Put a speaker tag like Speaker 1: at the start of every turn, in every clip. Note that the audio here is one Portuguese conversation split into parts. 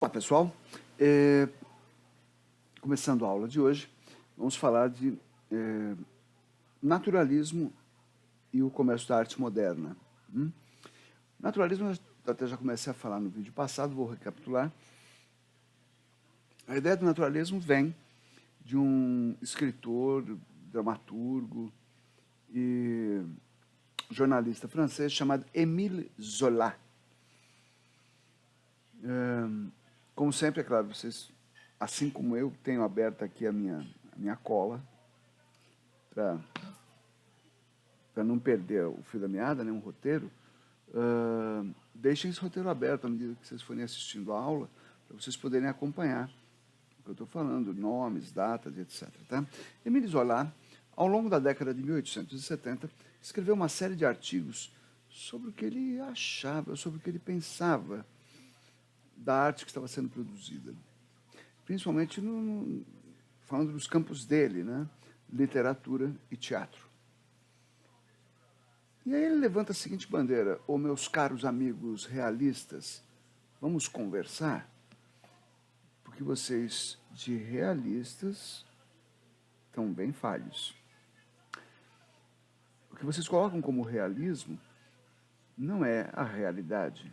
Speaker 1: Olá pessoal, começando a aula de hoje, vamos falar de naturalismo e o comércio da arte moderna. Naturalismo, eu até já comecei a falar no vídeo passado, vou recapitular. A ideia do naturalismo vem de um escritor, dramaturgo e jornalista francês chamado Émile Zola. Como sempre, é claro, vocês, assim como eu, tenho aberto aqui a minha cola para não perder o fio da meada, né, um roteiro. Deixem esse roteiro aberto à medida que vocês forem assistindo a aula, para vocês poderem acompanhar o que eu estou falando, nomes, datas, etc. Tá? Émile Zola, ao longo da década de 1870, escreveu uma série de artigos sobre o que ele achava, sobre o que ele pensava da arte que estava sendo produzida. Principalmente falando dos campos dele, né? Literatura e teatro. E aí ele levanta a seguinte bandeira: ô meus caros amigos realistas, vamos conversar? Porque vocês de realistas estão bem falhos. O que vocês colocam como realismo não é a realidade.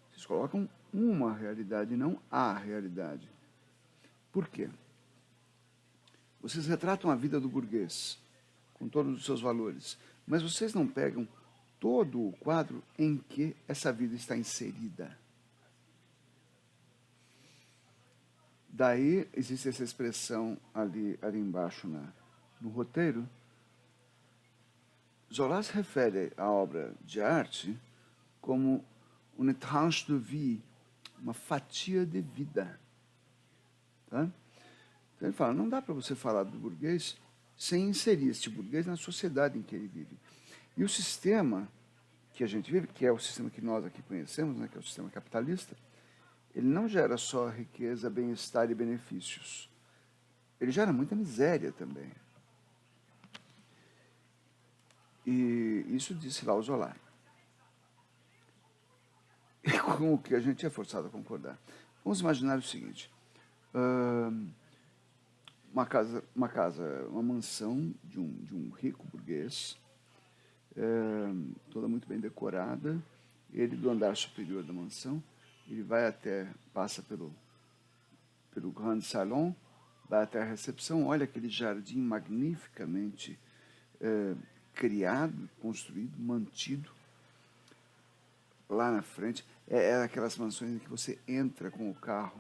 Speaker 1: Vocês colocam uma realidade, não a realidade. Por quê? Vocês retratam a vida do burguês, com todos os seus valores, mas vocês não pegam todo o quadro em que essa vida está inserida. Daí existe essa expressão ali embaixo no roteiro. Zola se refere à obra de arte como une tranche de vie, uma fatia de vida. Tá? Então ele fala, não dá para você falar do burguês sem inserir este burguês na sociedade em que ele vive. E o sistema que a gente vive, que é o sistema que nós aqui conhecemos, né, que é o sistema capitalista, ele não gera só riqueza, bem-estar e benefícios. Ele gera muita miséria também. E isso disse lá o Zola. E com o que a gente é forçado a concordar. Vamos imaginar o seguinte. Uma mansão de um rico burguês, toda muito bem decorada. Ele, do andar superior da mansão, ele passa pelo grande salão, vai até a recepção, olha aquele jardim magnificamente criado, construído, mantido. Lá na frente, é aquelas mansões em que você entra com o carro,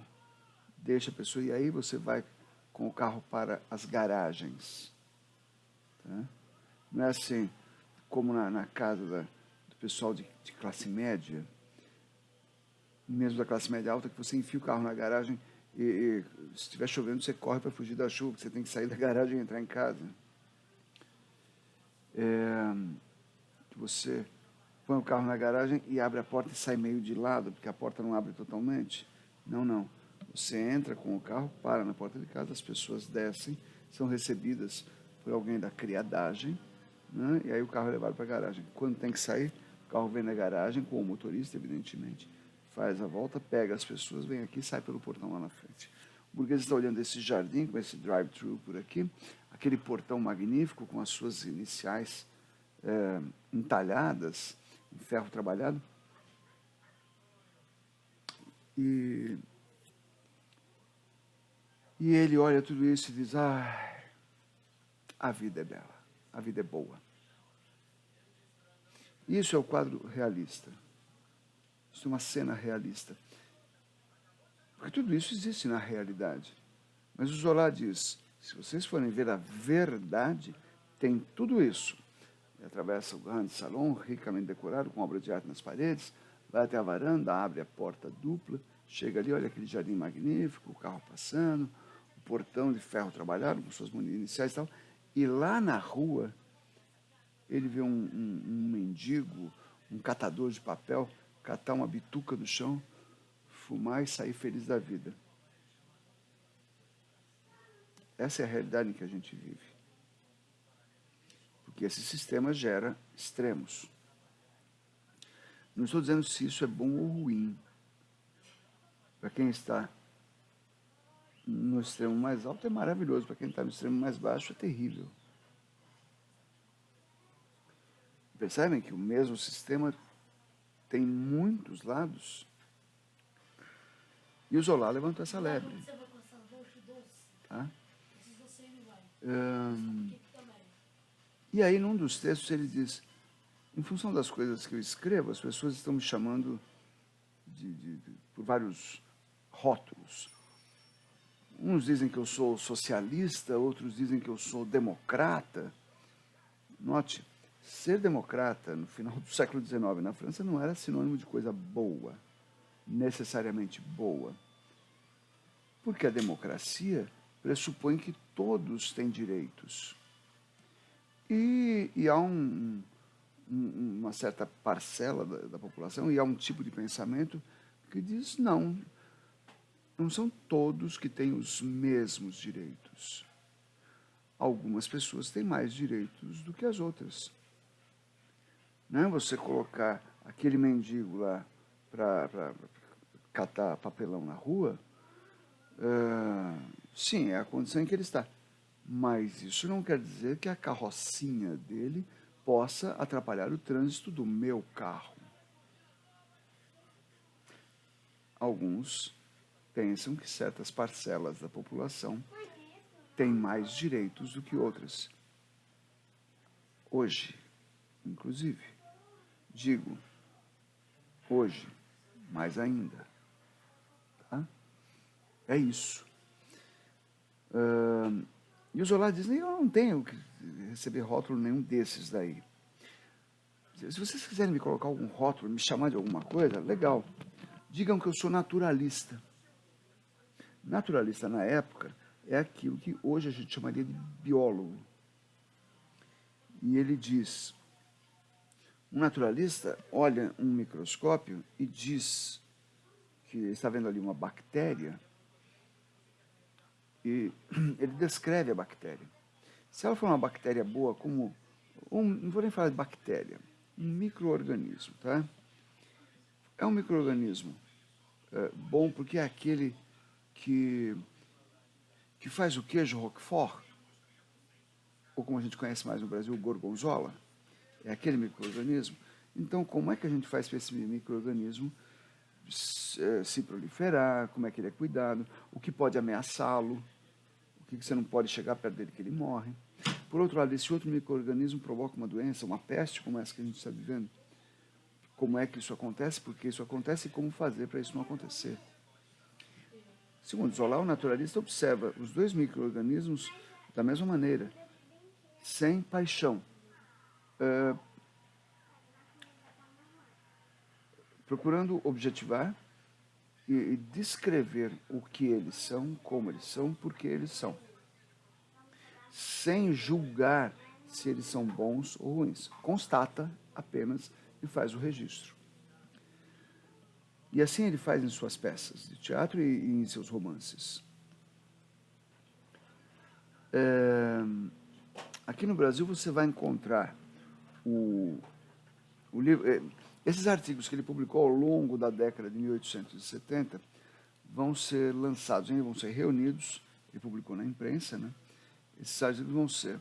Speaker 1: deixa a pessoa, e aí você vai com o carro para as garagens. Tá? Não é assim como na casa do pessoal de classe média, mesmo da classe média alta, que você enfia o carro na garagem e se estiver chovendo, você corre para fugir da chuva, você tem que sair da garagem e entrar em casa. Você põe o carro na garagem e abre a porta e sai meio de lado, porque a porta não abre totalmente. Não. Você entra com o carro, para na porta de casa, as pessoas descem, são recebidas por alguém da criadagem, né? E aí o carro é levado para a garagem. Quando tem que sair, o carro vem na garagem, com o motorista, evidentemente, faz a volta, pega as pessoas, vem aqui e sai pelo portão lá na frente. O burguês está olhando esse jardim, com esse drive-thru por aqui, aquele portão magnífico com as suas iniciais entalhadas, em ferro trabalhado. E ele olha tudo isso e diz, a vida é bela, a vida é boa. Isso é o quadro realista. Isso é uma cena realista. Porque tudo isso existe na realidade. Mas o Zola diz, se vocês forem ver a verdade, tem tudo isso. Ele atravessa o grande salão, ricamente decorado, com obra de arte nas paredes, vai até a varanda, abre a porta dupla, chega ali, olha aquele jardim magnífico, o carro passando, o portão de ferro trabalhado, com suas iniciais e tal. E lá na rua, ele vê um mendigo, um catador de papel, catar uma bituca do chão, fumar e sair feliz da vida. Essa é a realidade em que a gente vive. Porque esse sistema gera extremos. Não estou dizendo se isso é bom ou ruim. Para quem está no extremo mais alto é maravilhoso, para quem está no extremo mais baixo é terrível. Percebem que o mesmo sistema tem muitos lados? E o Zola levantou essa lebre. Tá? E aí, num dos textos, ele diz: em função das coisas que eu escrevo, as pessoas estão me chamando por vários rótulos. Uns dizem que eu sou socialista, outros dizem que eu sou democrata. Note, ser democrata no final do século XIX na França não era sinônimo de coisa boa, necessariamente boa. Porque a democracia pressupõe que todos têm direitos. E há uma certa parcela da população, e há um tipo de pensamento que diz: não são todos que têm os mesmos direitos. Algumas pessoas têm mais direitos do que as outras. Não é você colocar aquele mendigo lá para catar papelão na rua, sim, é a condição em que ele está. Mas isso não quer dizer que a carrocinha dele possa atrapalhar o trânsito do meu carro. Alguns pensam que certas parcelas da população têm mais direitos do que outras. Hoje, inclusive, digo, hoje, mais ainda. Tá? É isso. E o Zola diz: eu não tenho que receber rótulo nenhum desses daí. Se vocês quiserem me colocar algum rótulo, me chamar de alguma coisa, legal. Digam que eu sou naturalista. Naturalista, na época, é aquilo que hoje a gente chamaria de biólogo. E ele diz: um naturalista olha um microscópio e diz que está vendo ali uma bactéria, e ele descreve a bactéria. Se ela for uma bactéria boa, como não vou nem falar de bactéria, um micro-organismo, tá? É um micro-organismo bom porque é aquele que faz o queijo Roquefort, ou como a gente conhece mais no Brasil, o gorgonzola. É aquele micro-organismo. Então, como é que a gente faz para esse micro-organismo se proliferar? Como é que ele é cuidado? O que pode ameaçá-lo? O que você não pode chegar perto dele que ele morre? Por outro lado, esse outro micro-organismo provoca uma doença, uma peste como essa que a gente está vivendo. Como é que isso acontece? Por que isso acontece e como fazer para isso não acontecer? Segundo Zola, o naturalista observa os dois micro-organismos da mesma maneira, sem paixão, procurando objetivar e descrever o que eles são, como eles são, por que eles são, sem julgar se eles são bons ou ruins. Constata apenas e faz o registro. E assim ele faz em suas peças de teatro e em seus romances. Aqui no Brasil você vai encontrar o livro. Esses artigos que ele publicou ao longo da década de 1870 vão ser lançados, vão ser reunidos, ele publicou na imprensa, né? Esses artigos vão ser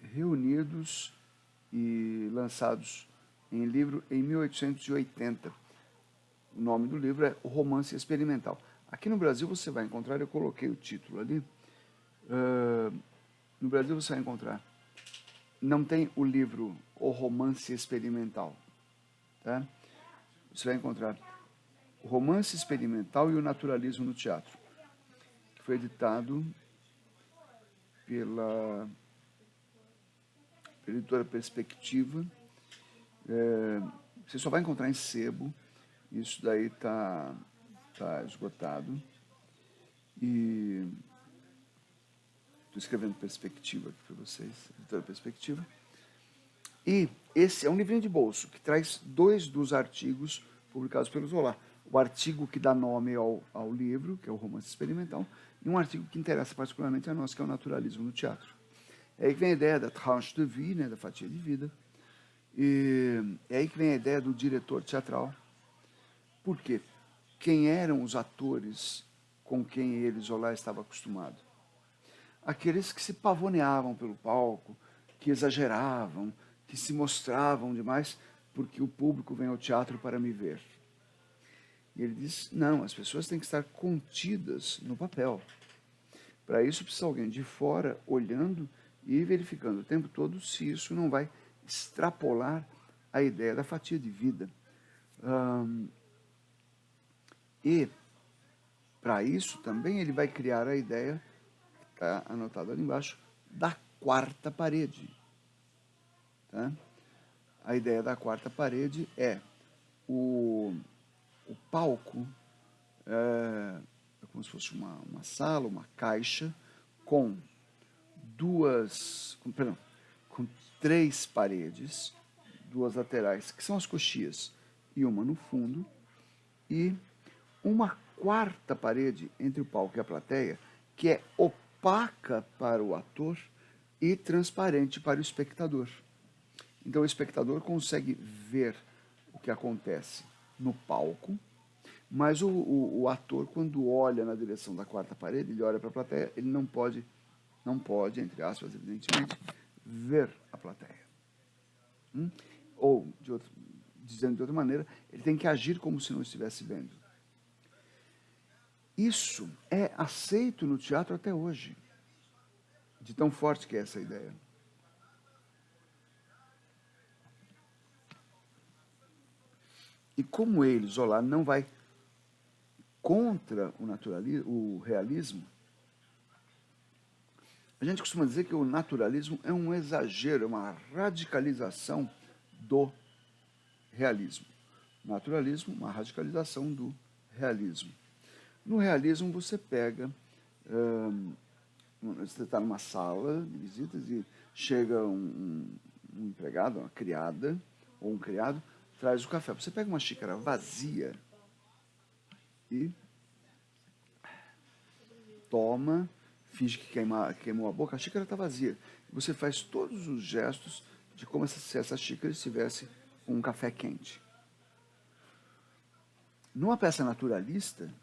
Speaker 1: reunidos e lançados em livro em 1880. O nome do livro é O Romance Experimental. Aqui no Brasil você vai encontrar, eu coloquei o título ali, no Brasil você vai encontrar, não tem o livro O Romance Experimental, tá? Você vai encontrar O Romance Experimental e o Naturalismo no Teatro, que foi editado pela editora Perspectiva. Você só vai encontrar em sebo, isso daí tá esgotado. E estou escrevendo Perspectiva aqui para vocês, editora Perspectiva. E esse é um livrinho de bolso que traz 2 dos artigos publicados pelo Zola. O artigo que dá nome ao livro, que é o Romance Experimental, e um artigo que interessa particularmente a nós, que é o Naturalismo no Teatro. É aí que vem a ideia da tranche de vie, né, da fatia de vida. E é aí que vem a ideia do diretor teatral. Por quê? Quem eram os atores com quem ele, Zola, estava acostumado. Aqueles que se pavoneavam pelo palco, que exageravam, que se mostravam demais, porque o público vem ao teatro para me ver. E ele diz, não, as pessoas têm que estar contidas no papel. Para isso precisa alguém de fora olhando e verificando o tempo todo se isso não vai extrapolar a ideia da fatia de vida. E, para isso, também ele vai criar a ideia, que está anotada ali embaixo, da quarta parede. Tá? A ideia da quarta parede é o palco, é como se fosse uma sala, uma caixa, com com 3 paredes, 2 laterais, que são as coxias, e uma no fundo, e uma quarta parede entre o palco e a plateia, que é opaca para o ator e transparente para o espectador. Então o espectador consegue ver o que acontece no palco, mas o ator, quando olha na direção da quarta parede, ele olha para a plateia, ele não pode, entre aspas, evidentemente, ver a plateia. Ou, dizendo de outra maneira, ele tem que agir como se não estivesse vendo. Isso é aceito no teatro até hoje, de tão forte que é essa ideia. E como ele, Zola, não vai contra o realismo, a gente costuma dizer que o naturalismo é um exagero, é uma radicalização do realismo. Naturalismo, uma radicalização do realismo. No realismo, você pega, você está numa sala de visitas e chega um empregado, uma criada, ou um criado, traz o café. Você pega uma xícara vazia e toma, finge que queimou a boca, a xícara está vazia. Você faz todos os gestos de como se essa xícara estivesse com um café quente. Numa peça naturalista,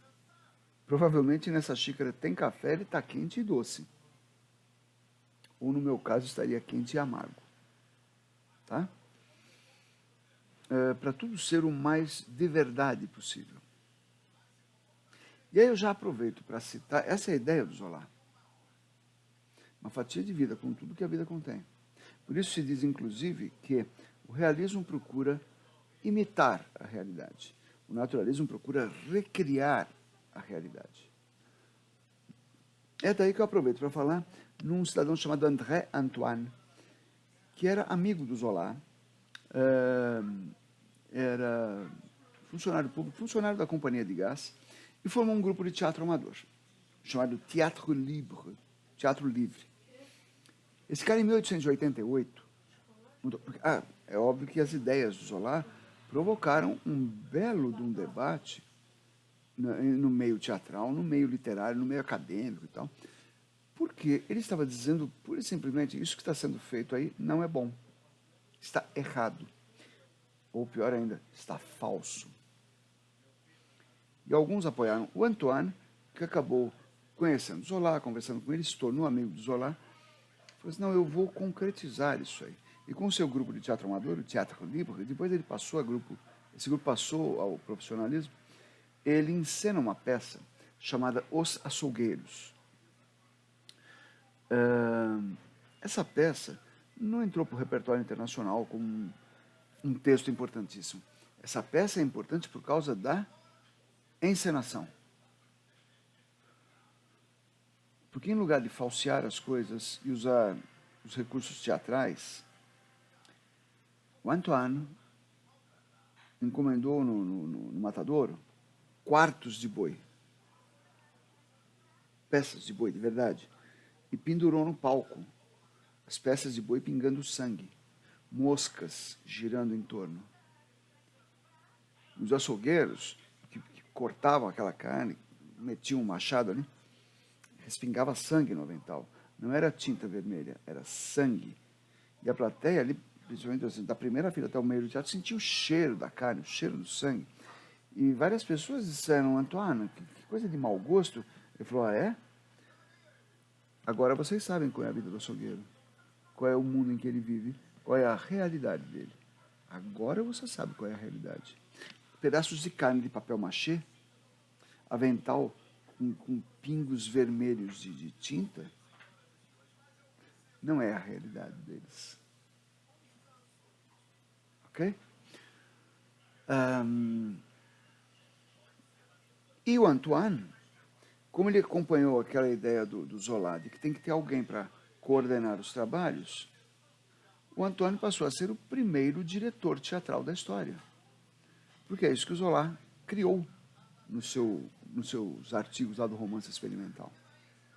Speaker 1: provavelmente nessa xícara tem café, ele está quente e doce. Ou no meu caso, estaria quente e amargo. Tá? Para tudo ser o mais de verdade possível. E aí eu já aproveito para citar, essa é a ideia do Zola. Uma fatia de vida com tudo que a vida contém. Por isso se diz, inclusive, que o realismo procura imitar a realidade. O naturalismo procura recriar a realidade. É daí que eu aproveito para falar num cidadão chamado André Antoine, que era amigo do Zola, era funcionário público, funcionário da companhia de gás, e formou um grupo de teatro amador, chamado Teatro Libre, Teatro Livre. Esse cara, em 1888, é óbvio que as ideias do Zola provocaram um belo de um debate no meio teatral, no meio literário, no meio acadêmico e tal, porque ele estava dizendo, pura e simplesmente, isso que está sendo feito aí não é bom, está errado, ou pior ainda, está falso. E alguns apoiaram o Antoine, que acabou conhecendo Zola, conversando com ele, se tornou amigo do Zola, falou assim, não, eu vou concretizar isso aí. E com o seu grupo de teatro amador, o Teatro Libre, depois ele passou esse grupo passou ao profissionalismo, ele encena uma peça chamada Os Açougueiros. Essa peça não entrou para o repertório internacional como um texto importantíssimo. Essa peça é importante por causa da encenação. Porque em lugar de falsear as coisas e usar os recursos teatrais, o Antoine encomendou no matadouro quartos de boi, peças de boi de verdade, e pendurou no palco as peças de boi pingando sangue, moscas girando em torno. Os açougueiros que cortavam aquela carne, metiam um machado ali, respingava sangue no avental. Não era tinta vermelha, era sangue. E a plateia ali, principalmente assim, da primeira fila até o meio do teatro, sentia o cheiro da carne, o cheiro do sangue. E várias pessoas disseram, Antoine, que coisa de mau gosto. Ele falou, ah, é? Agora vocês sabem qual é a vida do açougueiro, qual é o mundo em que ele vive, qual é a realidade dele. Agora você sabe qual é a realidade. Pedaços de carne de papel machê, avental com pingos vermelhos de tinta, não é a realidade deles. Ok? E o Antoine, como ele acompanhou aquela ideia do Zola, de que tem que ter alguém para coordenar os trabalhos, o Antoine passou a ser o primeiro diretor teatral da história. Porque é isso que o Zola criou nos seus artigos lá do romance experimental.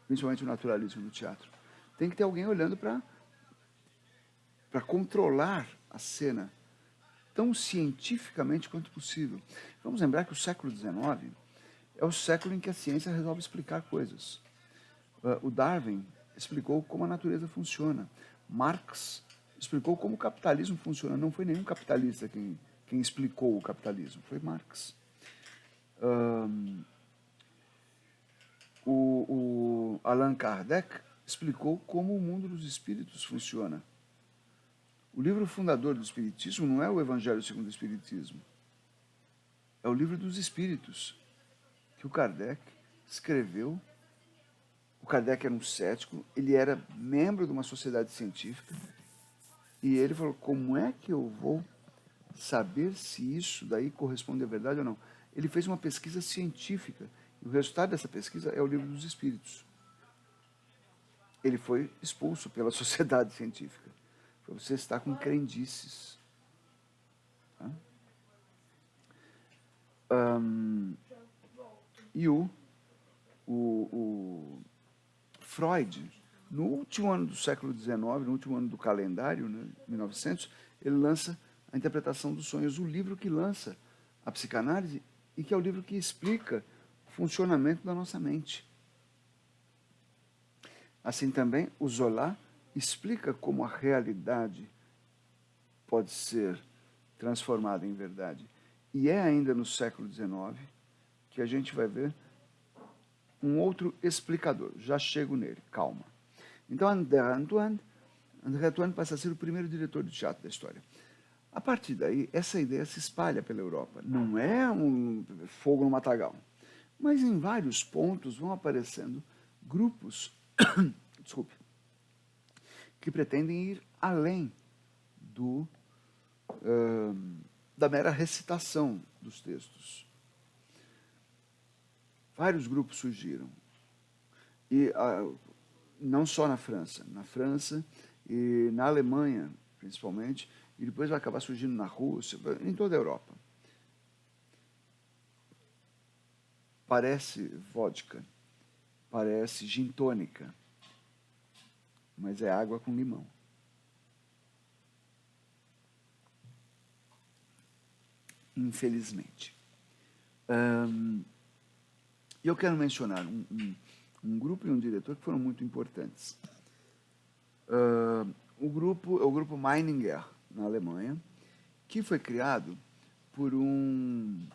Speaker 1: Principalmente o naturalismo no teatro. Tem que ter alguém olhando para controlar a cena tão cientificamente quanto possível. Vamos lembrar que o século XIX é o século em que a ciência resolve explicar coisas. O Darwin explicou como a natureza funciona. Marx explicou como o capitalismo funciona. Não foi nenhum capitalista quem explicou o capitalismo, foi Marx. O Allan Kardec explicou como o mundo dos espíritos funciona. O livro fundador do Espiritismo não é o Evangelho segundo o Espiritismo. É o livro dos Espíritos, que o Kardec escreveu. O Kardec era um cético, ele era membro de uma sociedade científica, e ele falou, como é que eu vou saber se isso daí corresponde à verdade ou não? Ele fez uma pesquisa científica, e o resultado dessa pesquisa é o livro dos Espíritos. Ele foi expulso pela sociedade científica. Você está com crendices. E o Freud, no último ano do século XIX, no último ano do calendário, né, 1900, ele lança a interpretação dos sonhos, o livro que lança a psicanálise e que é o livro que explica o funcionamento da nossa mente. Assim também, o Zola explica como a realidade pode ser transformada em verdade. E é ainda no século XIX que a gente vai ver um outro explicador. Já chego nele, calma. Então, André Antoine passa a ser o primeiro diretor de teatro da história. A partir daí, essa ideia se espalha pela Europa. Não é um fogo no matagal. Mas em vários pontos vão aparecendo grupos desculpe, que pretendem ir além da mera recitação dos textos. Vários grupos surgiram. E não só na França e na Alemanha, principalmente, e depois vai acabar surgindo na Rússia, em toda a Europa. Parece vodka, parece gin tônica, mas é água com limão. Infelizmente. E eu quero mencionar um grupo e um diretor que foram muito importantes. O grupo é o grupo Meininger, na Alemanha, que foi criado por um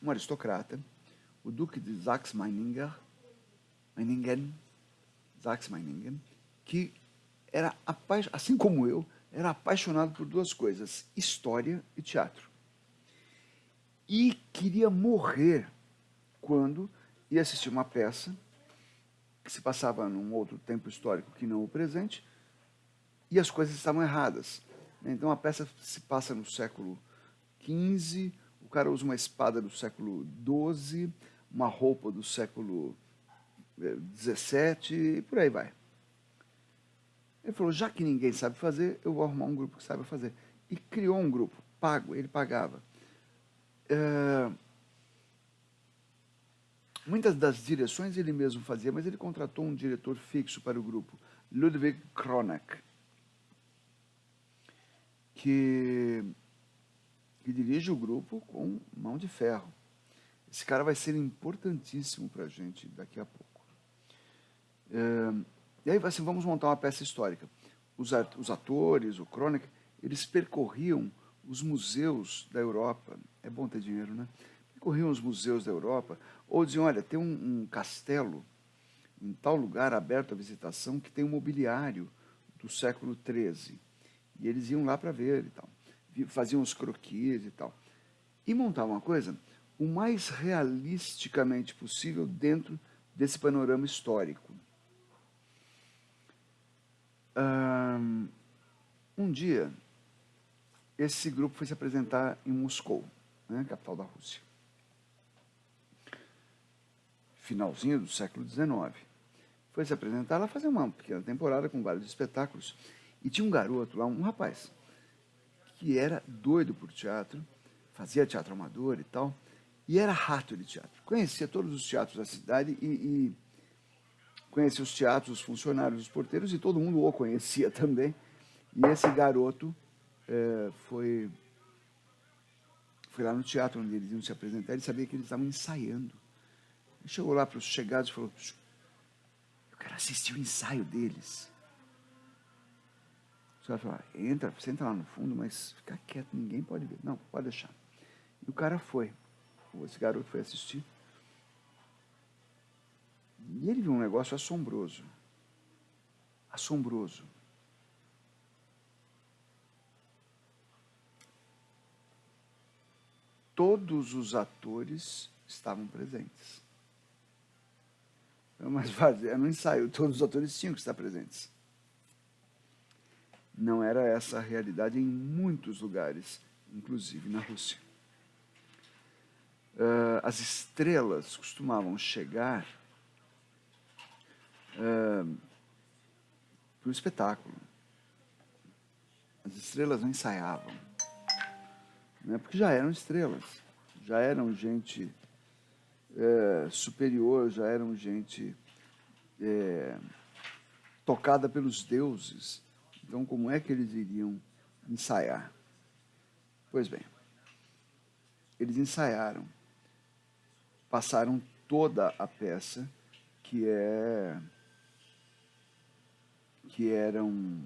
Speaker 1: aristocrata, o Duque de Saxe-Meiningen, que era, assim como eu, era apaixonado por duas coisas, história e teatro. E queria morrer quando ia assistir uma peça que se passava num outro tempo histórico que não o presente, e as coisas estavam erradas. Então a peça se passa no século XV, o cara usa uma espada do século XII, uma roupa do século XVII, e por aí vai. Ele falou, já que ninguém sabe fazer, eu vou arrumar um grupo que saiba fazer. E criou um grupo, pago, ele pagava. Muitas das direções ele mesmo fazia, mas ele contratou um diretor fixo para o grupo, Ludwig Kronek, que dirige o grupo com mão de ferro. Esse cara vai ser importantíssimo para a gente daqui a pouco. E aí, assim, vamos montar uma peça histórica. Os atores, o Kronek, eles percorriam os museus da Europa é bom ter dinheiro, né? Corriam os museus da Europa, ou diziam, olha, tem um castelo em tal lugar aberto à visitação que tem um mobiliário do século XIII. E eles iam lá para ver e tal. Faziam os croquis e tal. E montavam uma coisa o mais realisticamente possível dentro desse panorama histórico. Um dia, esse grupo foi se apresentar em Moscou, né, capital da Rússia. Finalzinho do século XIX. Foi se apresentar lá, fazer uma pequena temporada com vários espetáculos. E tinha um garoto lá, um rapaz, que era doido por teatro, fazia teatro amador e tal, e era rato de teatro. Conhecia todos os teatros da cidade e conhecia os teatros, os funcionários, os porteiros, e todo mundo o conhecia também. E esse garoto foi lá no teatro onde eles iam se apresentar, ele sabia que eles estavam ensaiando. Ele chegou lá para os chegados e falou, eu quero assistir o ensaio deles. Os caras falaram, senta lá no fundo, mas fica quieto, ninguém pode ver. Não, pode deixar. E o cara foi. Esse garoto foi assistir. E ele viu um negócio assombroso. Assombroso. Todos os atores estavam presentes. Mas no ensaio, todos os atores tinham que estar presentes. Não era essa a realidade em muitos lugares, inclusive na Rússia. As estrelas costumavam chegar para o espetáculo. As estrelas não ensaiavam, né? Porque já eram estrelas, já eram gente superior, já eram gente tocada pelos deuses. Então, como é que eles iriam ensaiar? Pois bem, eles ensaiaram, passaram toda a peça, que eram...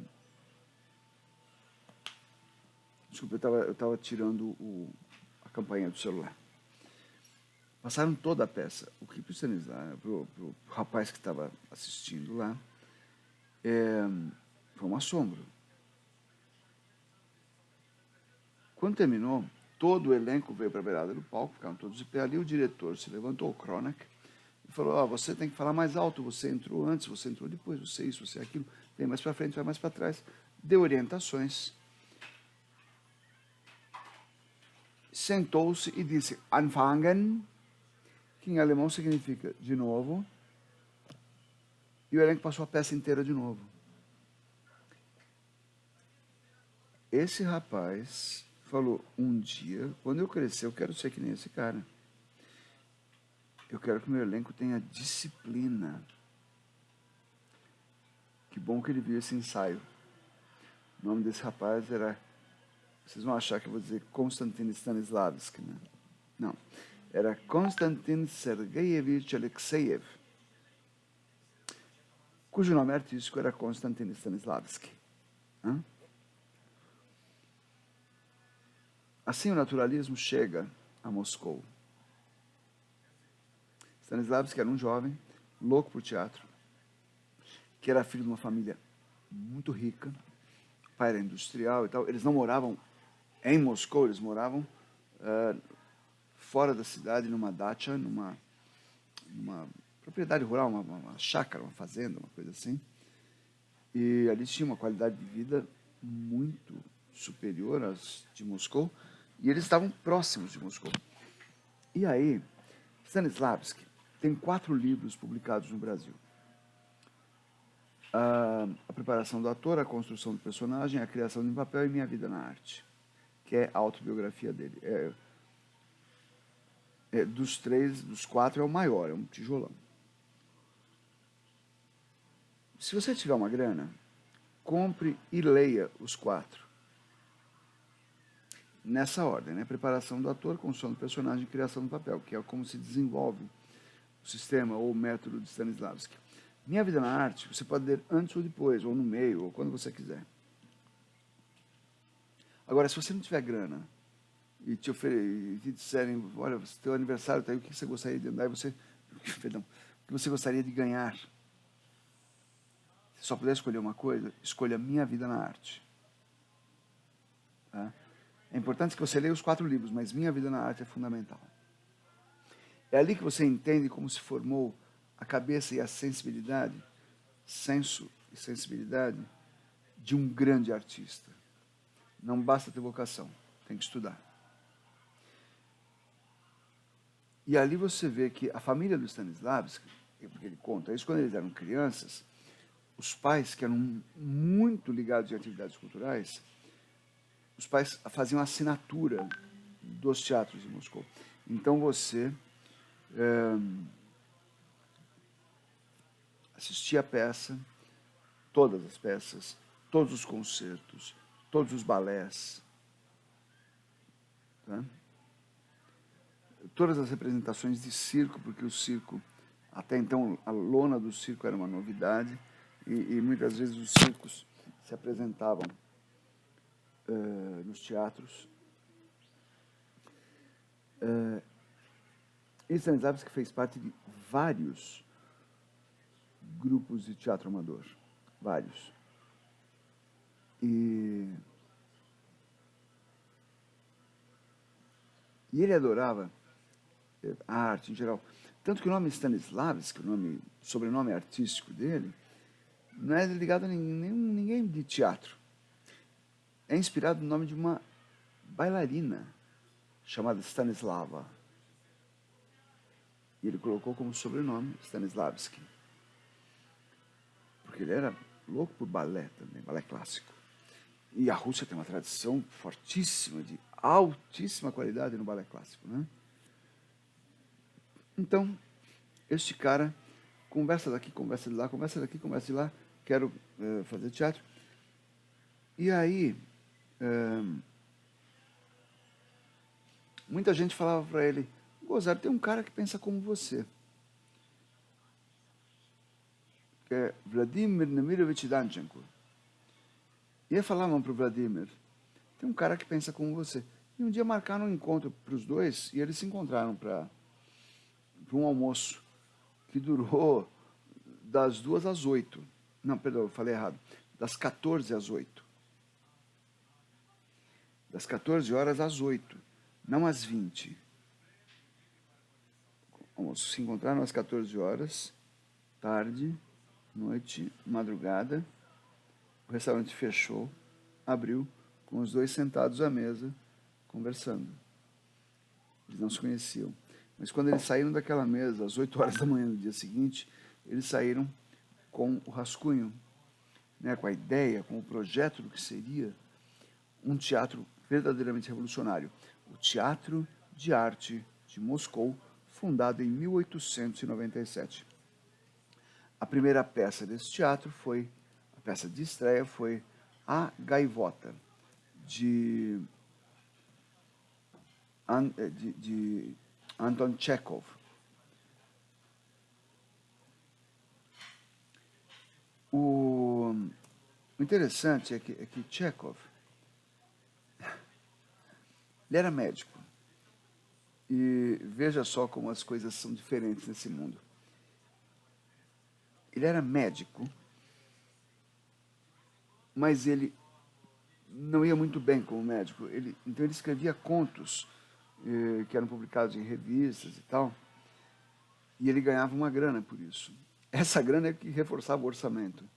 Speaker 1: Desculpa, eu estava tirando a campainha do celular. Passaram toda a peça, o que para o Stanislau, para o rapaz que estava assistindo lá, foi um assombro. Quando terminou, todo o elenco veio para a beirada do palco, ficaram todos de pé ali, o diretor se levantou, o Kronak, e falou, você tem que falar mais alto, você entrou antes, você entrou depois, você isso, você aquilo, vem mais para frente, vai mais para trás. Deu orientações. Sentou-se e disse, anfangen, que em alemão significa de novo, e o elenco passou a peça inteira de novo. Esse rapaz falou, um dia, quando eu crescer, eu quero ser que nem esse cara. Eu quero que o meu elenco tenha disciplina. Que bom que ele viu esse ensaio. O nome desse rapaz era... Vocês vão achar que eu vou dizer Konstantin Stanislavski, né? Não. Era Konstantin Sergeyevich Alexeyev, cujo nome artístico era Konstantin Stanislavski. Assim o naturalismo chega a Moscou. Stanislavski era um jovem, louco por teatro, que era filho de uma família muito rica, o pai era industrial e tal. Eles não moravam em Moscou, eles moravam fora da cidade, numa dacha, numa propriedade rural, uma chácara, uma fazenda, uma coisa assim. E ali tinha uma qualidade de vida muito superior às de Moscou, e eles estavam próximos de Moscou. E aí, Stanislavski tem 4 livros publicados no Brasil. A preparação do ator, a construção do personagem, a criação de um papel e Minha Vida na Arte, que é a autobiografia dele. Dos 4 é o maior, é um tijolão. Se você tiver uma grana, compre e leia os 4. Nessa ordem, né? Preparação do ator, construção do personagem e criação do papel, que é como se desenvolve o sistema ou o método de Stanislavski. Minha Vida na Arte, você pode ler antes ou depois, ou no meio, ou quando você quiser. Agora, se você não tiver grana e te disserem, olha, teu aniversário está aí, o que você gostaria de andar? E você, perdão, o que você gostaria de ganhar? Se só puder escolher uma coisa, escolha a minha vida na arte. Tá? É importante que você leia os 4 livros, mas Minha Vida na Arte é fundamental. É ali que você entende como se formou a cabeça e a sensibilidade, senso e sensibilidade de um grande artista. Não basta ter vocação, tem que estudar. E ali você vê que a família do Stanislavski, porque ele conta isso, quando eles eram crianças, os pais, que eram muito ligados em atividades culturais, os pais faziam assinatura dos teatros de Moscou. Então você assistia a peça, todas as peças, todos os concertos, todos os balés, tá? Todas as representações de circo, porque o circo, até então, a lona do circo era uma novidade, e muitas vezes os circos se apresentavam nos teatros. E Stanislavski fez parte de vários grupos de teatro amador, vários. E ele adorava a arte em geral. Tanto que o nome Stanislavski, o sobrenome artístico dele, não é ligado a ninguém de teatro. É inspirado no nome de uma bailarina chamada Stanislava. E ele colocou como sobrenome Stanislavski. Porque ele era louco por balé também, balé clássico. E a Rússia tem uma tradição fortíssima, de altíssima qualidade no balé clássico, né? Então, este cara conversa daqui, conversa de lá, conversa daqui, conversa de lá, quero fazer teatro. E aí, muita gente falava para ele, Gozar, tem um cara que pensa como você, que é Vladimir Nemirovich Danchenko. E aí falavam para o Vladimir, tem um cara que pensa como você. E um dia marcaram um encontro para os dois, e eles se encontraram para um almoço, que durou das 2 às 8. Não, perdão, eu falei errado. Das 14 às 8. Das 14 horas às 8, não às 20. Se encontraram às 14 horas, tarde, noite, madrugada. O restaurante fechou, abriu, com os dois sentados à mesa, conversando. Eles não se conheciam. Mas quando eles saíram daquela mesa, às 8 horas da manhã do dia seguinte, eles saíram com o rascunho, né, com a ideia, com o projeto do que seria um teatro verdadeiramente revolucionário. O Teatro de Arte de Moscou, fundado em 1897. A primeira peça desse teatro foi, a peça de estreia foi A Gaivota, de Anton Chekhov. O interessante é que Chekhov, ele era médico. E veja só como as coisas são diferentes nesse mundo. Ele era médico, mas ele não ia muito bem como médico. Então ele escrevia contos que eram publicados em revistas e tal, e ele ganhava uma grana por isso. Essa grana é que reforçava o orçamento.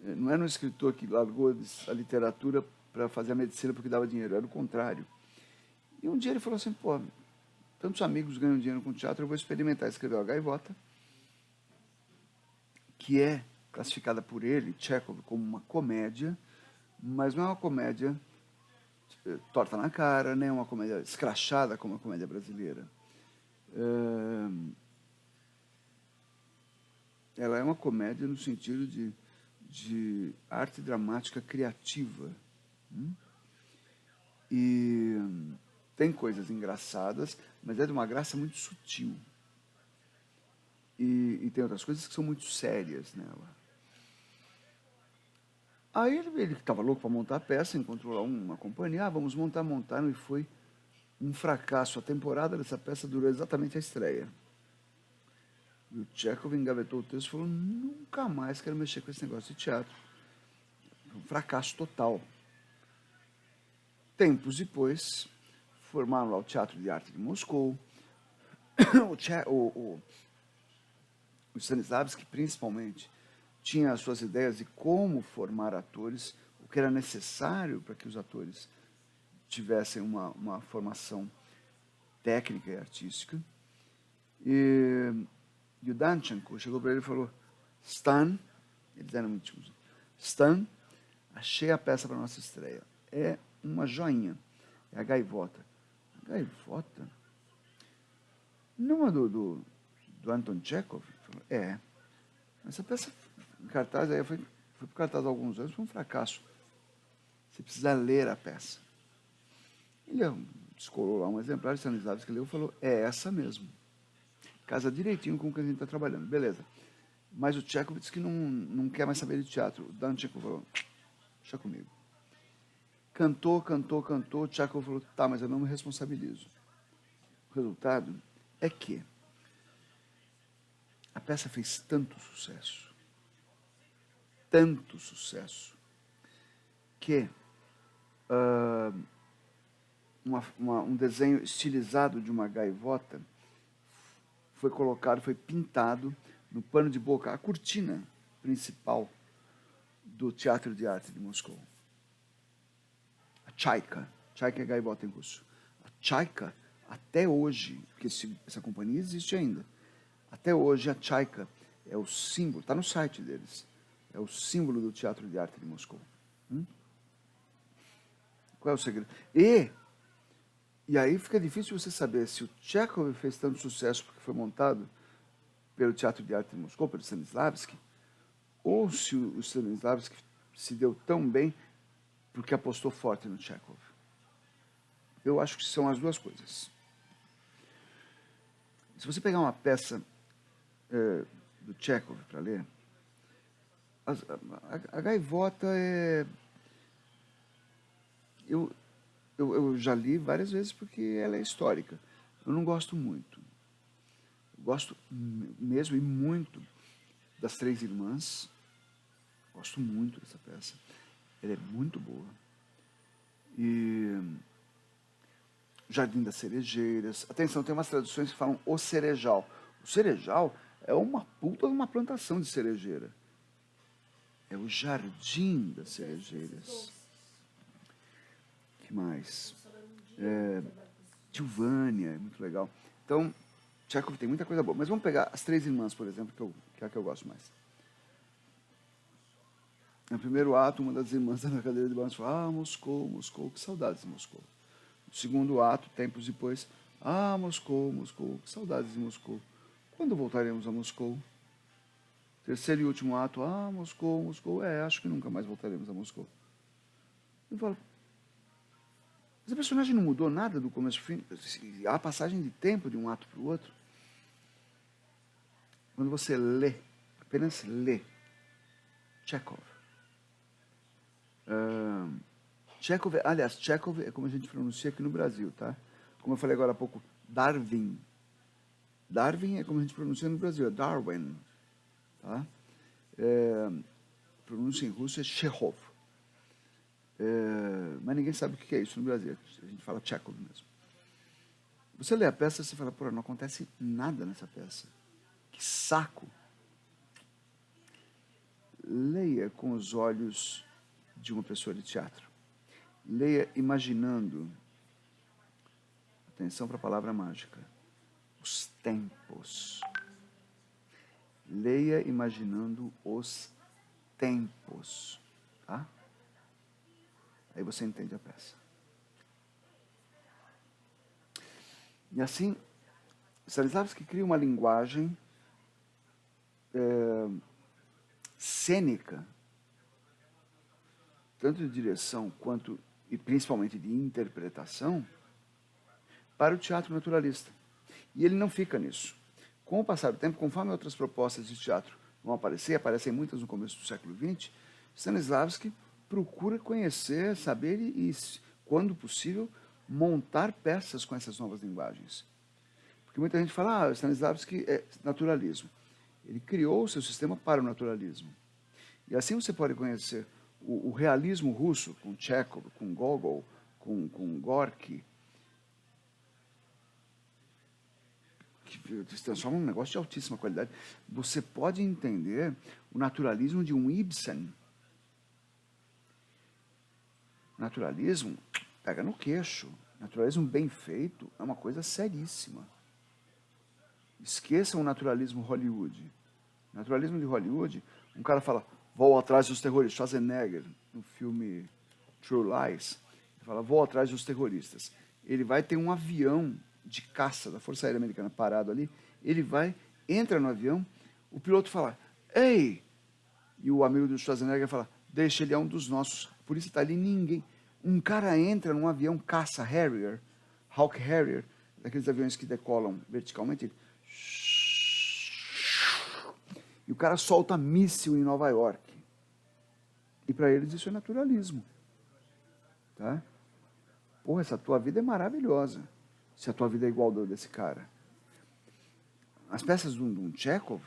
Speaker 1: Não era um escritor que largou a literatura para fazer a medicina porque dava dinheiro, era o contrário. E um dia ele falou assim, pô, tantos amigos ganham dinheiro com teatro, eu vou experimentar. Escreveu A Gaivota, que é classificada por ele, Chekhov, como uma comédia, mas não é uma comédia torta na cara, nem uma comédia escrachada como a comédia brasileira. Ela é uma comédia no sentido de arte dramática criativa. E tem coisas engraçadas, mas é de uma graça muito sutil. E tem outras coisas que são muito sérias nela. Aí ele estava louco para montar a peça, encontrou lá uma companhia, vamos montar, montaram, e foi um fracasso. A temporada dessa peça durou exatamente a estreia. E o Chekhov engavetou o texto e falou, nunca mais quero mexer com esse negócio de teatro. Um fracasso total. Tempos depois, formaram lá o Teatro de Arte de Moscou. O Stanislavski, principalmente, tinha as suas ideias de como formar atores, o que era necessário para que os atores tivessem uma formação técnica e artística. E o Danchenko chegou para ele e falou, Stan, eles eram íntimos, Stan, achei a peça para a nossa estreia. É uma joinha. É a Gaivota. A Gaivota? Não é do Anton Chekhov? É. Essa peça, em cartaz, aí foi para o cartaz há alguns anos, foi um fracasso. Você precisa ler a peça. Ele descolou lá um exemplar de Stanislavski que leu e falou, é essa mesmo. Casa direitinho com o que a gente está trabalhando. Beleza. Mas o Chekhov disse que não quer mais saber de teatro. O Danchenko falou, deixa comigo. Cantou, o Chekhov falou, tá, mas eu não me responsabilizo. O resultado é que a peça fez tanto sucesso, que um desenho estilizado de uma gaivota foi colocado, foi pintado no pano de boca, a cortina principal do Teatro de Arte de Moscou. A Chaika é gaivota em russo. A Chaika, até hoje, porque essa companhia existe ainda, até hoje a Chaika é o símbolo, está no site deles, é o símbolo do Teatro de Arte de Moscou. Qual é o segredo? E aí fica difícil você saber se o Chekhov fez tanto sucesso porque foi montado pelo Teatro de Arte de Moscou, pelo Stanislavski, ou se o Stanislavski se deu tão bem porque apostou forte no Chekhov. Eu acho que são as duas coisas. Se você pegar uma peça do Chekhov para ler, a gaivota é... Eu já li várias vezes porque ela é histórica. Eu não gosto muito. Eu gosto mesmo e muito das Três Irmãs. Gosto muito dessa peça. Ela é muito boa. E Jardim das Cerejeiras. Atenção, tem umas traduções que falam o cerejal. O cerejal é uma puta de uma plantação de cerejeira. É o Jardim das Cerejeiras. O que mais? Tilvânia, é muito legal. Então, Chekhov tem muita coisa boa. Mas vamos pegar as Três Irmãs, por exemplo, que é a que eu gosto mais. No primeiro ato, uma das irmãs na cadeira de balanço fala, Moscou, Moscou, que saudades de Moscou. No segundo ato, tempos depois, Moscou, Moscou, que saudades de Moscou. Quando voltaremos a Moscou? Terceiro e último ato, Moscou, Moscou, acho que nunca mais voltaremos a Moscou. Eu falo, mas a personagem não mudou nada do começo ao fim? Há passagem de tempo de um ato para o outro? Quando você lê, apenas lê, Chekhov. Chekhov é como a gente pronuncia aqui no Brasil, tá? Como eu falei agora há pouco, Darwin. Darwin é como a gente pronuncia no Brasil, é Darwin. Tá? Pronúncia em russo é Chekhov. Mas ninguém sabe o que é isso no Brasil. A gente fala Chekhov mesmo. Você lê a peça e você fala, não acontece nada nessa peça. Que saco. Leia com os olhos de uma pessoa de teatro. Leia imaginando, atenção para a palavra mágica, os tempos. Leia imaginando os tempos. Tá? Aí você entende a peça. E assim, Stanislavski cria uma linguagem cênica, tanto de direção quanto e principalmente de interpretação, para o teatro naturalista. E ele não fica nisso. Com o passar do tempo, conforme outras propostas de teatro vão aparecem muitas no começo do século XX, Stanislavski procura conhecer, saber e, quando possível, montar peças com essas novas linguagens. Porque muita gente fala, Stanislavski é naturalismo. Ele criou o seu sistema para o naturalismo. E assim você pode conhecer o realismo russo, com Chekhov, com Gogol, com Gorky, que se transforma num negócio de altíssima qualidade. Você pode entender o naturalismo de um Ibsen. Naturalismo pega no queixo. Naturalismo bem feito é uma coisa seríssima. Esqueçam o naturalismo Hollywood. Naturalismo de Hollywood, um cara fala, vou atrás dos terroristas. Schwarzenegger, no filme True Lies, ele fala, vou atrás dos terroristas. Ele vai ter um avião de caça da Força Aérea Americana parado ali, ele vai, entra no avião, o piloto fala, ei! E o amigo do Schwarzenegger fala, deixa, ele é um dos nossos. A polícia está ali, ninguém. Um cara entra num avião caça Harrier, Hawk Harrier, daqueles aviões que decolam verticalmente, ele, e o cara solta míssil em Nova York. E para eles isso é naturalismo. Tá? Porra, essa tua vida é maravilhosa. Se a tua vida é igual desse cara. As peças de um Chekhov,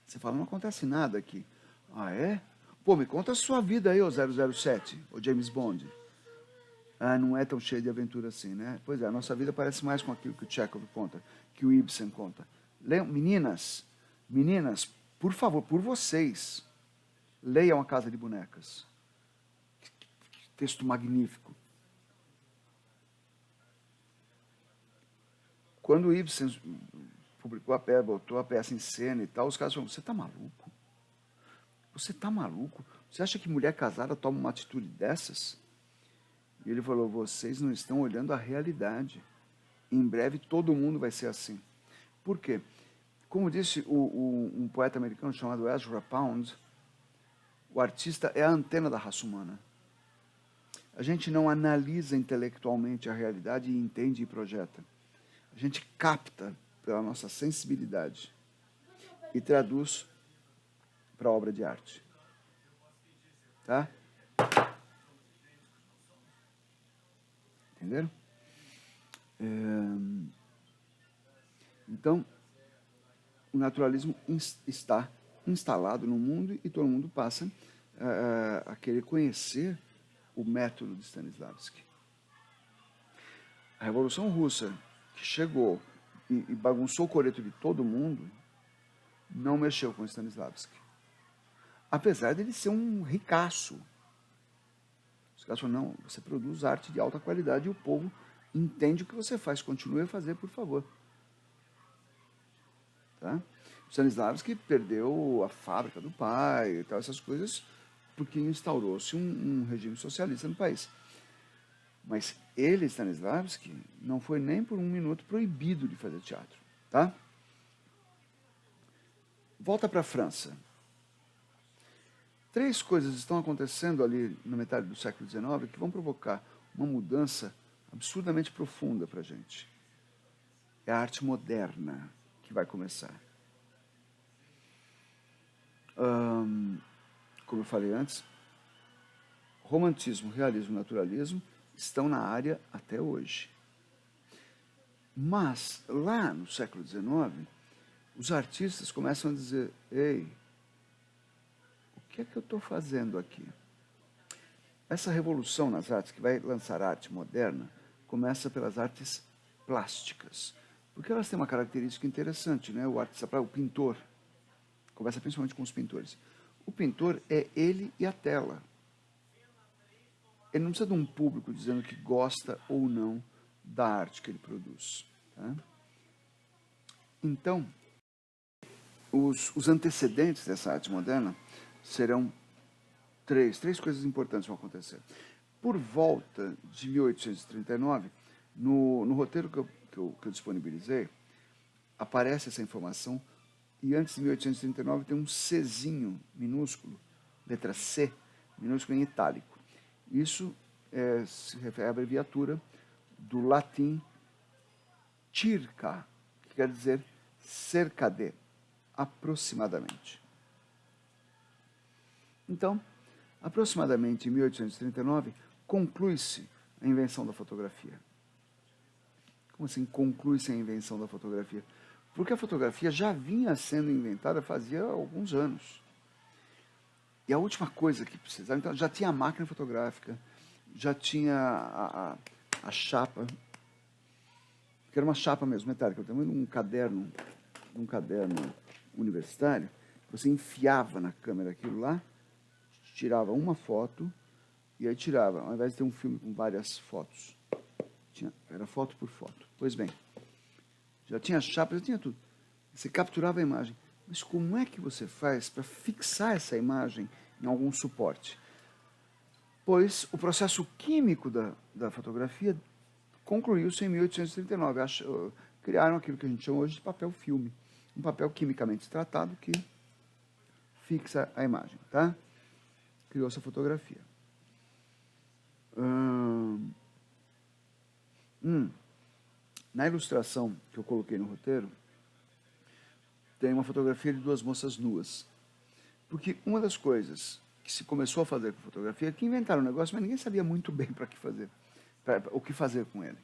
Speaker 1: você fala, não acontece nada aqui. Ah, é? Pô, me conta a sua vida aí, ô 007, ô James Bond. Ah, não é tão cheio de aventura assim, né? Pois é, a nossa vida parece mais com aquilo que o Chekhov conta, que o Ibsen conta. Meninas, por favor, por vocês, leiam A Casa de Bonecas. Que texto magnífico. Quando o Ibsen publicou a peça, botou a peça em cena e tal, os caras falaram, você tá maluco? Você tá maluco? Você acha que mulher casada toma uma atitude dessas? E ele falou, vocês não estão olhando a realidade. Em breve todo mundo vai ser assim. Por quê? Como disse um poeta americano chamado Ezra Pound, o artista é a antena da raça humana. A gente não analisa intelectualmente a realidade e entende e projeta. A gente capta pela nossa sensibilidade e traduz para a obra de arte. Tá? Entenderam? Então, o naturalismo está instalado no mundo e todo mundo passa a querer conhecer o método de Stanislavski. A Revolução Russa, que chegou e bagunçou o coreto de todo mundo, não mexeu com Stanislavski. Apesar de ele ser um ricaço. Os caras falaram, não, você produz arte de alta qualidade e o povo entende o que você faz, continue a fazer, por favor. Tá? O Stanislavski perdeu a fábrica do pai e tal, essas coisas, porque instaurou-se um regime socialista no país. Mas ele, Stanislavski, não foi nem por um minuto proibido de fazer teatro. Tá? Volta para a França. 3 coisas estão acontecendo ali na metade do século XIX que vão provocar uma mudança absurdamente profunda para a gente. É a arte moderna que vai começar. Como eu falei antes, romantismo, realismo e naturalismo estão na área até hoje. Mas, lá no século XIX, os artistas começam a dizer, ei, o que é que eu estou fazendo aqui? Essa revolução nas artes, que vai lançar arte moderna, começa pelas artes plásticas. Porque elas têm uma característica interessante, né? O artista, o pintor, conversa principalmente com os pintores. O pintor é ele e a tela. Ele não precisa de um público dizendo que gosta ou não da arte que ele produz. Tá? Então, os antecedentes dessa arte moderna serão três coisas importantes vão acontecer. Por volta de 1839, no roteiro que eu disponibilizei, aparece essa informação, e antes de 1839 tem um Czinho minúsculo, letra C, minúsculo em itálico. Isso se refere à abreviatura do latim circa, que quer dizer cerca de, aproximadamente. Então, Aproximadamente em 1839, conclui-se a invenção da fotografia. Como assim conclui-se a invenção da fotografia? Porque a fotografia já vinha sendo inventada fazia alguns anos. E a última coisa que precisava, então já tinha a máquina fotográfica, já tinha a chapa, que era uma chapa mesmo, metálica, tamanho de um caderno universitário, você enfiava na câmera aquilo lá, tirava uma foto, e aí tirava, ao invés de ter um filme com várias fotos, era foto por foto. Pois bem, já tinha chapa, já tinha tudo. Você capturava a imagem. Mas como é que você faz para fixar essa imagem em algum suporte? Pois o processo químico da fotografia concluiu-se em 1839. Criaram aquilo que a gente chama hoje de papel filme. Um papel quimicamente tratado que fixa a imagem, tá? Criou-se a fotografia. Na ilustração que eu coloquei no roteiro, tem uma fotografia de duas moças nuas. Porque uma das coisas que se começou a fazer com fotografia é que inventaram um negócio, mas ninguém sabia muito bem o que fazer com ele.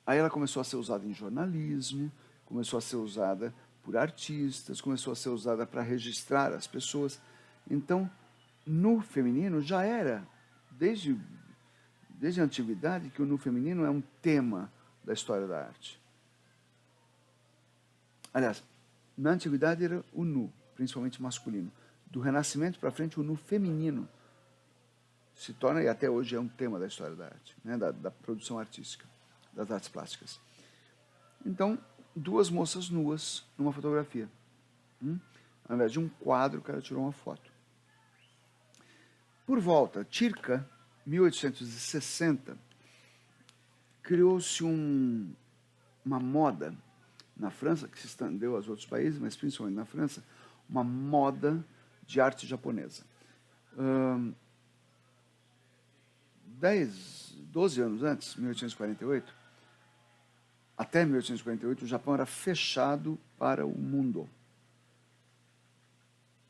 Speaker 1: Aí ela começou a ser usada em jornalismo, começou a ser usada por artistas, começou a ser usada para registrar as pessoas. Então, no feminino já era, desde a antiguidade, que o nu feminino é um tema da história da arte. Aliás, na antiguidade era o nu, principalmente masculino. Do Renascimento para frente, o nu feminino se torna, e até hoje é um tema da história da arte, né, da produção artística, das artes plásticas. Então, duas moças nuas numa fotografia. Ao invés de um quadro, o cara tirou uma foto. Por volta, circa 1860, criou-se uma moda na França, que se estendeu aos outros países, mas principalmente na França, uma moda de arte japonesa. 12 anos antes, 1848, até 1848, o Japão era fechado para o mundo.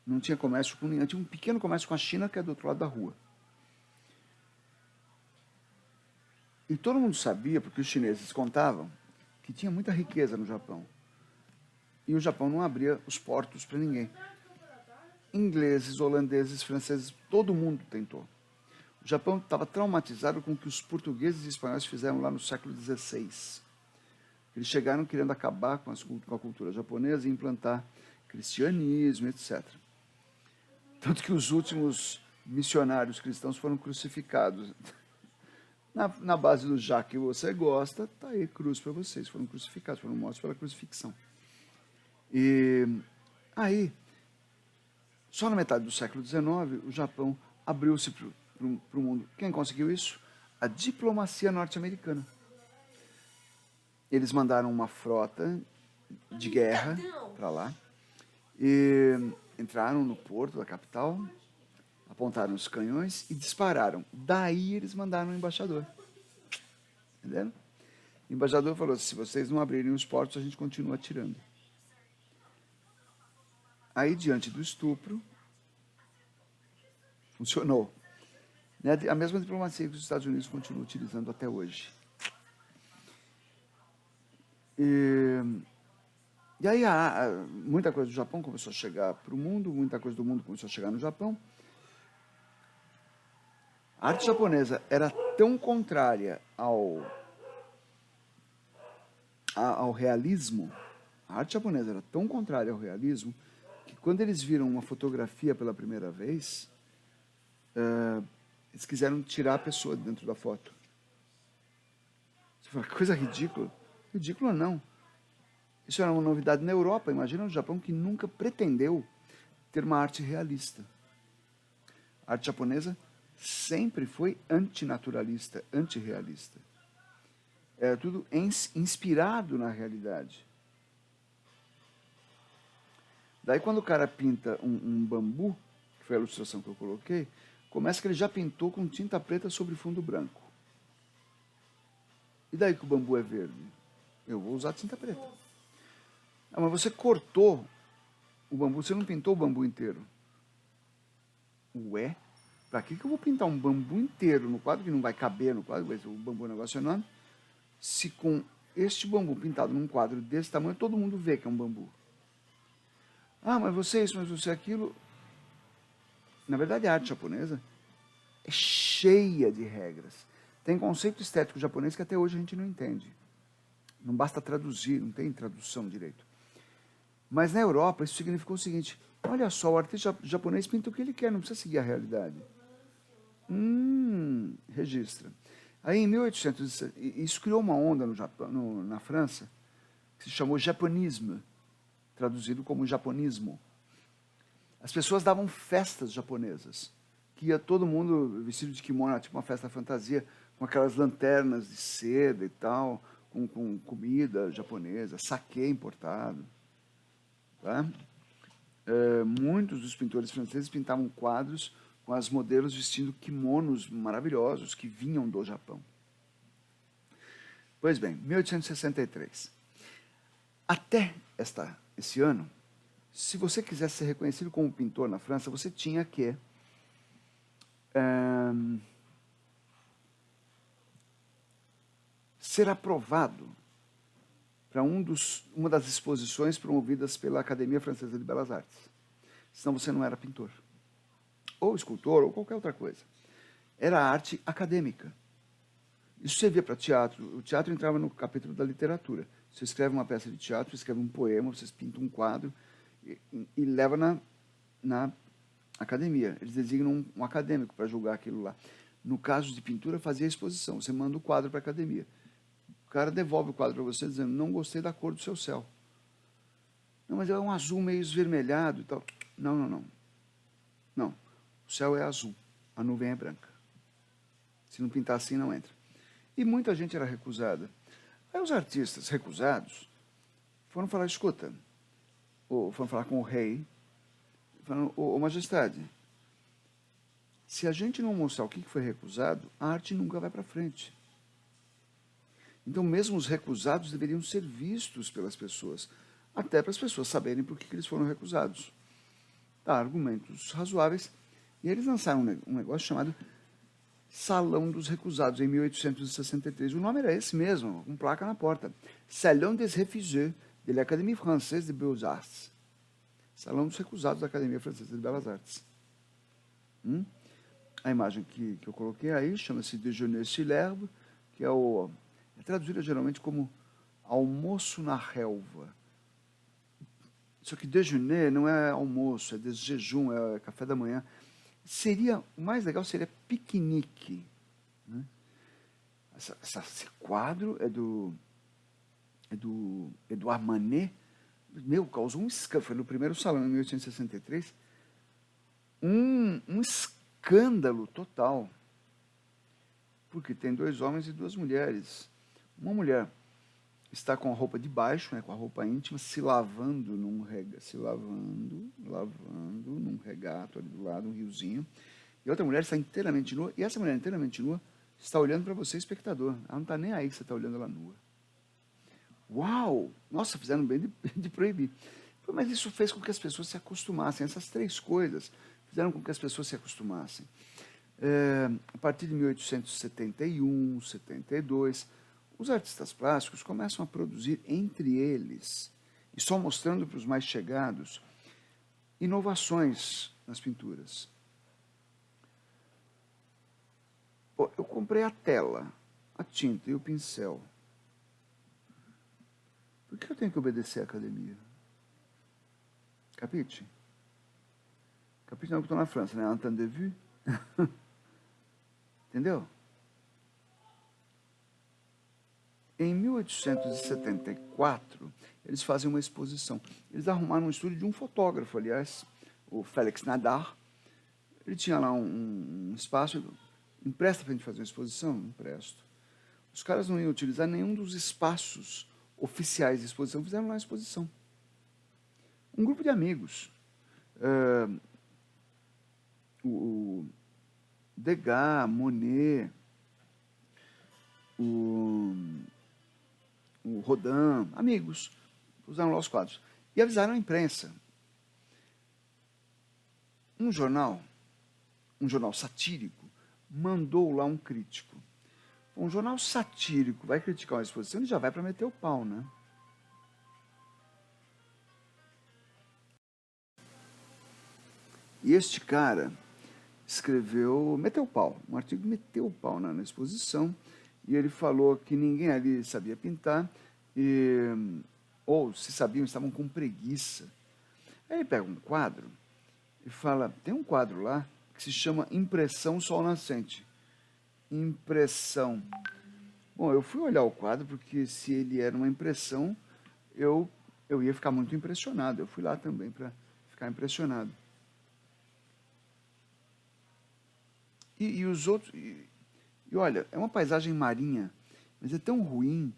Speaker 1: Não tinha comércio com ninguém. Tinha um pequeno comércio com a China, que é do outro lado da rua. E todo mundo sabia, porque os chineses contavam, que tinha muita riqueza no Japão. E o Japão não abria os portos para ninguém. Ingleses, holandeses, franceses, todo mundo tentou. O Japão estava traumatizado com o que os portugueses e espanhóis fizeram lá no século XVI. Eles chegaram querendo acabar com a cultura japonesa e implantar cristianismo, etc. Tanto que os últimos missionários cristãos foram crucificados. Na base do já que você gosta, está aí cruz para vocês. Foram crucificados, foram mortos pela crucifixão. E aí, só na metade do século XIX, o Japão abriu-se para o mundo. Quem conseguiu isso? A diplomacia norte-americana. Eles mandaram uma frota de guerra para lá e entraram no porto da capital, apontaram os canhões e dispararam. Daí eles mandaram um embaixador. Entenderam? O embaixador falou: se vocês não abrirem os portos, a gente continua atirando. Aí, diante do estupro, funcionou. A mesma diplomacia que os Estados Unidos continuam utilizando até hoje. E aí muita coisa do Japão começou a chegar para o mundo, muita coisa do mundo começou a chegar no Japão. A arte japonesa era tão contrária ao realismo, a arte japonesa era tão contrária ao realismo, que quando eles viram uma fotografia pela primeira vez, eles quiseram tirar a pessoa dentro da foto. Você fala, coisa ridícula. Ridícula não. Isso era uma novidade na Europa. Imagina no Japão, que nunca pretendeu ter uma arte realista. A arte japonesa sempre foi antinaturalista, antirrealista. Era tudo inspirado na realidade. Daí quando o cara pinta um bambu, que foi a ilustração que eu coloquei, começa que ele já pintou com tinta preta sobre fundo branco. E daí que o bambu é verde? Eu vou usar tinta preta. Ah, mas você cortou o bambu, você não pintou o bambu inteiro. Ué, para que eu vou pintar um bambu inteiro no quadro, que não vai caber no quadro, o bambu é um negócio enorme, se com este bambu pintado num quadro desse tamanho, todo mundo vê que é um bambu? Ah, mas você isso, mas você aquilo. Na verdade, a arte japonesa é cheia de regras. Tem conceito estético japonês que até hoje a gente não entende. Não basta traduzir, não tem tradução direito. Mas na Europa isso significou o seguinte: olha só, o artista japonês pinta o que ele quer, não precisa seguir a realidade. Registra. Aí em 1800, isso criou uma onda no Japão, na França, que se chamou japonismo, traduzido como japonismo. As pessoas davam festas japonesas, que ia todo mundo vestido de kimono, tipo uma festa fantasia, com aquelas lanternas de seda e tal, com comida japonesa, saquê importado. Tá? Muitos dos pintores franceses pintavam quadros com as modelos vestindo kimonos maravilhosos que vinham do Japão. Pois bem, 1863. Até esse ano, se você quisesse ser reconhecido como pintor na França, você tinha que ser aprovado para uma das exposições promovidas pela Academia Francesa de Belas Artes. Senão você não era pintor. Ou escultor, ou qualquer outra coisa. Era arte acadêmica. Isso servia para teatro. O teatro entrava no capítulo da literatura. Você escreve uma peça de teatro, você escreve um poema, você pinta um quadro e leva na academia. Eles designam um acadêmico para julgar aquilo lá. No caso de pintura, fazia a exposição. Você manda o quadro para a academia. O cara devolve o quadro para você dizendo: não gostei da cor do seu céu. Não, mas é um azul meio esvermelhado e tal. Não. Não. O céu é azul. A nuvem é branca. Se não pintar assim, não entra. E muita gente era recusada. Aí os artistas recusados foram falar: escuta, foram falar com o rei, falaram: ô majestade, se a gente não mostrar o que foi recusado, a arte nunca vai para frente. Então, mesmo os recusados deveriam ser vistos pelas pessoas, até para as pessoas saberem por que eles foram recusados. Tá, argumentos razoáveis. E eles lançaram um negócio chamado Salão dos Recusados, em 1863. O nome era esse mesmo, com placa na porta. Salão des Refusés de l'Académie Française de Beaux-Arts. Salão dos Recusados da Academia Francesa de Belas Artes. A imagem que eu coloquei aí chama-se Déjeuner sur l'herbe, que é traduzida geralmente como almoço na relva. Só que déjeuner não é almoço, é desjejum, é café da manhã. O mais legal seria piquenique. Né? Esse quadro é do Edouard Manet. Causou um escândalo. Foi no primeiro salão, em 1863. Um escândalo total. Porque tem 2 homens e 2 mulheres. Uma mulher está com a roupa de baixo, né, com a roupa íntima, se lavando num regato ali do lado, um riozinho. E outra mulher está inteiramente nua, e essa mulher inteiramente nua está olhando para você, espectador. Ela não está nem aí que você está olhando ela nua. Uau! Nossa, fizeram bem de proibir. Mas isso fez com que as pessoas se acostumassem. Essas 3 coisas fizeram com que as pessoas se acostumassem. A partir de 1871, 72, os artistas plásticos começam a produzir entre eles, e só mostrando para os mais chegados, inovações nas pinturas. Eu comprei a tela, a tinta e o pincel. Por que eu tenho que obedecer à academia? Capite? Capite não, que eu estou na França, né? Entendez-vous? Entendeu? Em 1874, eles fazem uma exposição. Eles arrumaram um estúdio de um fotógrafo, aliás, o Félix Nadar. Ele tinha lá um espaço. Empresta para a gente fazer uma exposição? Empresto. Os caras não iam utilizar nenhum dos espaços oficiais de exposição, fizeram lá a exposição. Um grupo de amigos. O Degas, Monet, o Rodin, amigos, usaram lá os quadros. E avisaram a imprensa. Um jornal um jornal satírico, mandou lá um crítico. Um jornal satírico vai criticar uma exposição, ele já vai para meter o pau, né? E este cara escreveu, meteu o pau, um artigo meteu o pau na exposição, e ele falou que ninguém ali sabia pintar, ou se sabiam, estavam com preguiça. Aí ele pega um quadro e fala, tem um quadro lá que se chama Impressão Sol Nascente. Impressão. Bom, eu fui olhar o quadro porque se ele era uma impressão, eu ia ficar muito impressionado. Eu fui lá também para ficar impressionado. E os outros... E olha, é uma paisagem marinha, mas é tão ruim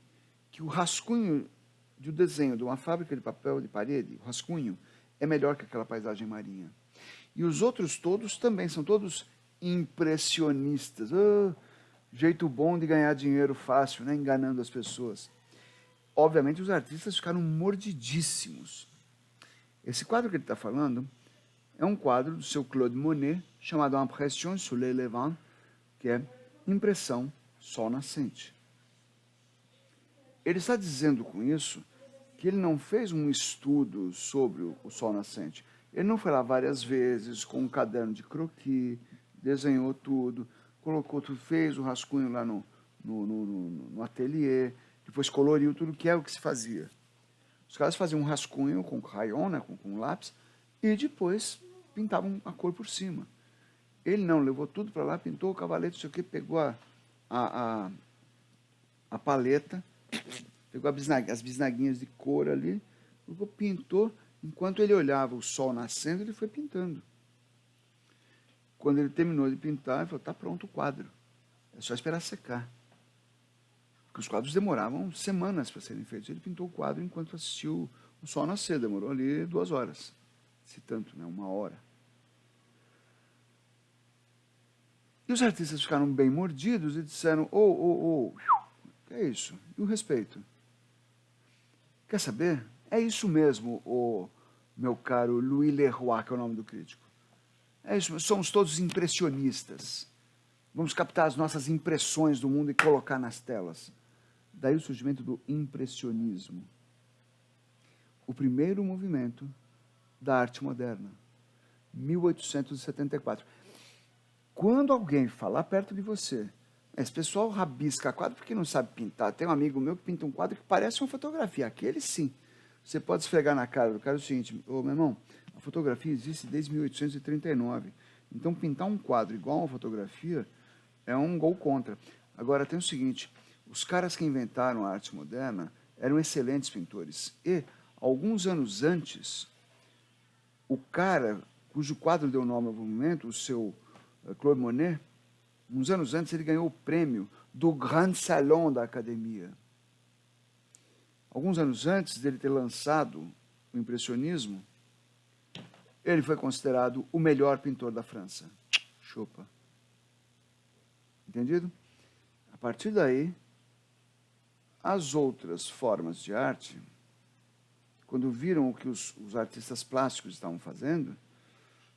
Speaker 1: que o rascunho do desenho de uma fábrica de papel de parede, o rascunho, é melhor que aquela paisagem marinha. E os outros todos também, são todos impressionistas. Jeito bom de ganhar dinheiro fácil, né? Enganando as pessoas. Obviamente os artistas ficaram mordidíssimos. Esse quadro que ele está falando é um quadro do seu Claude Monet, chamado Impression Soleil Levant, que é impressão sol nascente. Ele está dizendo com isso que ele não fez um estudo sobre o sol nascente. Ele não foi lá várias vezes com um caderno de croquis, desenhou tudo, colocou tudo, fez o rascunho lá no ateliê, depois coloriu tudo, que é o que se fazia. Os caras faziam um rascunho com crayon, né, com lápis, e depois pintavam a cor por cima. Ele não, levou tudo para lá, pintou o cavalete, não sei o que, pegou a paleta, pegou as bisnaguinhas de cor ali, pintou. Enquanto ele olhava o sol nascendo, ele foi pintando. Quando ele terminou de pintar, ele falou, está pronto o quadro. É só esperar secar. Porque os quadros demoravam semanas para serem feitos. Ele pintou o quadro enquanto assistiu o sol nascer. Demorou ali 2 horas. Se tanto, né? 1 hora. E os artistas ficaram bem mordidos e disseram, que é isso? E o respeito? Quer saber? É isso mesmo, o meu caro Louis Leroy, que é o nome do crítico. É isso, somos todos impressionistas. Vamos captar as nossas impressões do mundo e colocar nas telas. Daí o surgimento do impressionismo. O primeiro movimento da arte moderna. 1874. Quando alguém falar perto de você, esse pessoal rabisca quadro porque não sabe pintar. Tem um amigo meu que pinta um quadro que parece uma fotografia. Aquele sim. Você pode esfregar na cara do cara o seguinte, meu irmão, a fotografia existe desde 1839. Então pintar um quadro igual a uma fotografia é um gol contra. Agora tem o seguinte, os caras que inventaram a arte moderna eram excelentes pintores. E, alguns anos antes, o cara cujo quadro deu nome ao movimento, o seu Claude Monet, uns anos antes ele ganhou o prêmio do Grand Salon da Academia. Alguns anos antes dele ter lançado o impressionismo, ele foi considerado o melhor pintor da França. Chupa. Entendido? A partir daí, as outras formas de arte, quando viram o que os artistas plásticos estavam fazendo,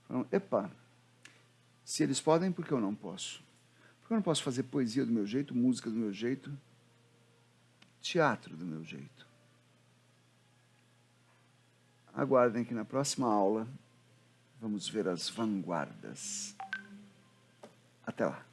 Speaker 1: falaram, epa, se eles podem, por que eu não posso? Por que eu não posso fazer poesia do meu jeito, música do meu jeito, teatro do meu jeito? Aguardem que na próxima aula vamos ver as vanguardas. Até lá.